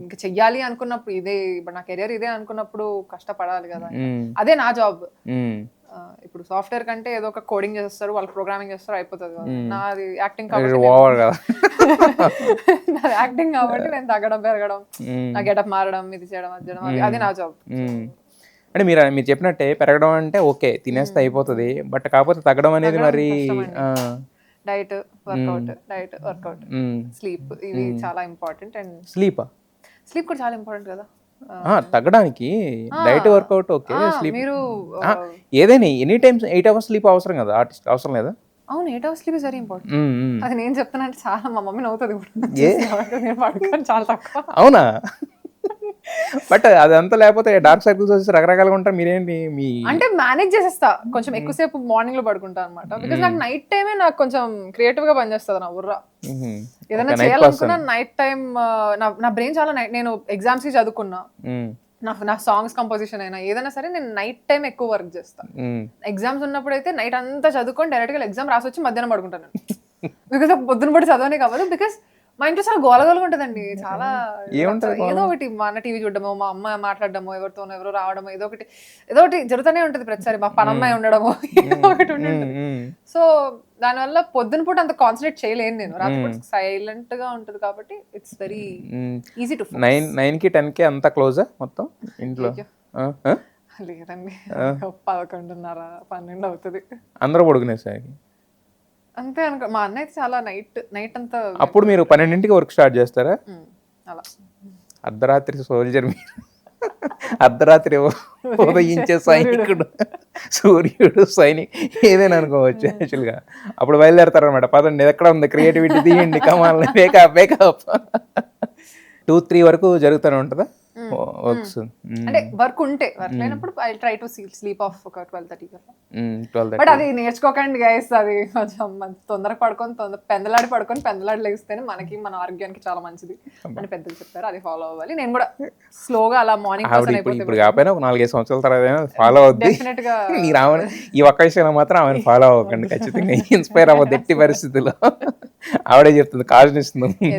ఇంకా చెయ్యాలి అనుకున్నప్పుడు ఇదే, ఇప్పుడు నా కెరియర్ ఇదే అనుకున్నప్పుడు కష్టపడాలి కదా, అదే నా జాబ్. ఇప్పుడు సాఫ్ట్వేర్ కంటే ఏదో ఒక కోడింగ్ చేస్తారు, వాళ్ళు ప్రోగ్రామింగ్ చేస్తారు, అయిపోతుంది కదా. నాది యాక్టింగ్ కాబట్టి నాది యాక్టింగ్ కాబట్టి నేను తగ్గడం పెరగడం, నా గెటప్ మారడం, ఇది చేయడం, అది చేయడం, అది నా జాబ్. అంటే మీరు చెప్పినట్టే పెరగడం అంటే ఓకే, తినేస్తే అయిపోతుంది, బట్ కాకపోతే తగ్గడం అనేది మరి డైట్ వర్కౌట్ స్లీప్, ఇవి చాలా ఇంపార్టెంట్. అండ్ స్లీప్ కూడా చాలా ఇంపార్టెంట్ కదా తగ్గడానికి. డైట్ వర్కౌట్ ఓకే, స్లీప్ మీరు ఏదైనా ఎనీ టైమ్స్ 8 hours స్లీప్ అవసరం కదా, ఆర్టిస్ట్ అవసరం లేదా? అవును, 8 hours sleep is very important. అది నేను చెప్తానంటే చాలా మా మమ్మీ నవ్వుతుంది ఇప్పుడు, నేను పడుకోను చాలా తక్కువ. అవునా? బట్ అదంతా లేకపోతే డార్క్ సర్కిల్స్ వచ్చి రకరకాలుగా ఉంటారు. మీరేంటి మీ అంటే మేనేజ్ చేసేస్తా, కొంచెం ఎక్కువసేపు మార్నింగ్ లో పడుకుంటా అనమాట. బికాస్ నాకు నైట్ టైమే నాకు కొంచెం క్రియేటివ్ గా పనిచేస్తుంది నా బుర్ర. ఏదైనా చేయాలనుకున్నా నైట్ టైం, నా బ్రెయిన్ చాలా నేను ఎగ్జామ్స్ కి చదువుకున్నా, నా సాంగ్స్ కంపోజిషన్ అయినా ఏదైనా సరే నేను నైట్ టైం ఎక్కువ వర్క్ చేస్తా. ఎగ్జామ్స్ ఉన్నప్పుడు అయితే నైట్ అంతా చదువుకొని డైరెక్ట్ గా ఎగ్జామ్ రాసి వచ్చి మధ్యాహ్నం పడుకుంటాను. బికాస్ పొద్దున పడి చదవనే కావాలి, బికాస్ మా ఇంట్లో చాలా గోలగోలుగా ఉంటుందండి. చాలా ఏదో ఒకటి మా అన్న టీవీ చూడడమో, మా అమ్మ మాట్లాడడమో, ఎవరితోనో ఎవరో రావడమో, ఏదో ఒకటి జరుగుతూనే ఉంటుంది ప్రతిసారి. మా పనమ్మాయి ఉండడమో ఏదో ఒకటి ఉంటుంది. సో దానివల్ల పొద్దున పూట అంత కాన్సన్ట్రేట్ చేయలేను నేను. రాత్రిపూట సైలెంట్ గా ఉంటుంది కాబట్టి ఇట్స్ వెరీ ఈజీ టు 9కి 10కి అంతా క్లోజ్ మొత్తం ఇంట్లో? లేదండి, 11:30 12 అవుతుంది అందరూ పడుకునేసారి అంతే అనుకో. మా అన్న అయితే చాలా నైట్ అంతా. అప్పుడు మీరు 12కి వర్క్ స్టార్ట్ చేస్తారా? అలా అర్ధరాత్రి సోల్జర్ మీరు, అర్ధరాత్రి ఉదయించే సైనికుడు, సూర్యుడు సైనిక్ ఏదైనా అనుకోవచ్చు యాక్చువల్గా. అప్పుడు బయలుదేరతారు అనమాట, పదండి ఎక్కడ ఉంది క్రియేటివిటీ, తీయండి కమాల్, మేకప్ 2-3 వరకు జరుగుతూనే ఉంటుందా వర్క్స్? అంటే వర్క్ లేనప్పుడు I try to sleep of ఒక 12:30. బట్ అది నేర్చుకోకండి గైస్, అది కొంచెం తొందరగా పడుకొని పెందలాడి లెగిస్తేనే మనకి మన ఆరోగ్యానికి చాలా మంచిది అని పెద్దలు చెప్పారు. అది ఫాలో అవ్వాలి. నేను కూడా స్లోగా అలా మార్నింగ్ ఇప్పుడు కాకపోయినా ఒక 4-5 సంవత్సరాల తర్వాత ఫాలో అవుద్ది డెఫినెట్ గా. మీరు ఆమె ఈ ఒక్క విషయంలో మాత్రం ఆమెను ఫాలో అవ్వకండి, ఖచ్చితంగా ఇన్స్పైర్ అవ్వద్దు ఎట్టి పరిస్థితుల్లో. ఆవిడే చెప్తుంది, కాజునిస్తుంది.